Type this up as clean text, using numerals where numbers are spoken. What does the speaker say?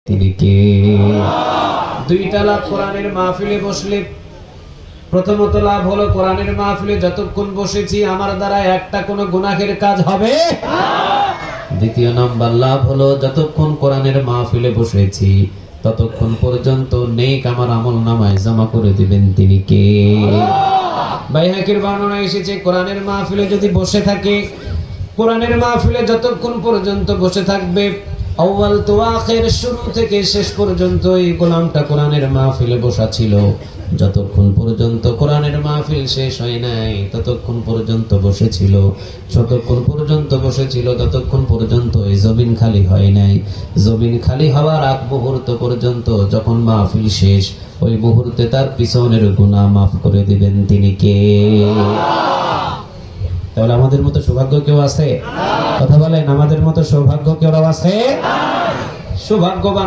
তিনি কে? দুইটা লাভ কোরআনের মাহফিলে বসলে। প্রথমত লাভ হলো কোরআনের মাহফিলে যতক্ষণ বসেছি আমার দ্বারা একটা কোনো গুনাহের কাজ হবে। দ্বিতীয় নাম্বার লাভ হলো যতক্ষণ কোরআনের মাহফিলে বসেছি ততক্ষণ পর্যন্ত নেক আমার আমলনামায় জমা করে দিবেন তিনি কে? বাইহাকির বর্ণনা এসেছে কোরআনের মাহফিলে যদি বসে থাকে, কোরআনের মাহফিলে যতক্ষণ পর্যন্ত বসে থাকবে, আউয়াল তো আখির, শুরু থেকে শেষ পর্যন্ত এই গোলামটা কোরআনের মাহফিলে বসা ছিল, যতক্ষণ পর্যন্ত কোরআনের মাহফিল শেষ হয় নাই ততক্ষণ পর্যন্ত বসেছিল, যতক্ষণ পর্যন্ত বসেছিল ততক্ষণ পর্যন্ত এই জমিন খালি হয় নাই। জমিন খালি হওয়ার আগ মুহূর্ত পর্যন্ত যখন মাহফিল শেষ, ওই মুহূর্তে তার পিছনের গুনাহ মাফ করে দিবেন তিনি কে? তাহলে আমাদের মতো সৌভাগ্য কেউ আছে? কথা বলেন, আমাদের মতো সৌভাগ্য কেউ আছে? সৌভাগ্যবান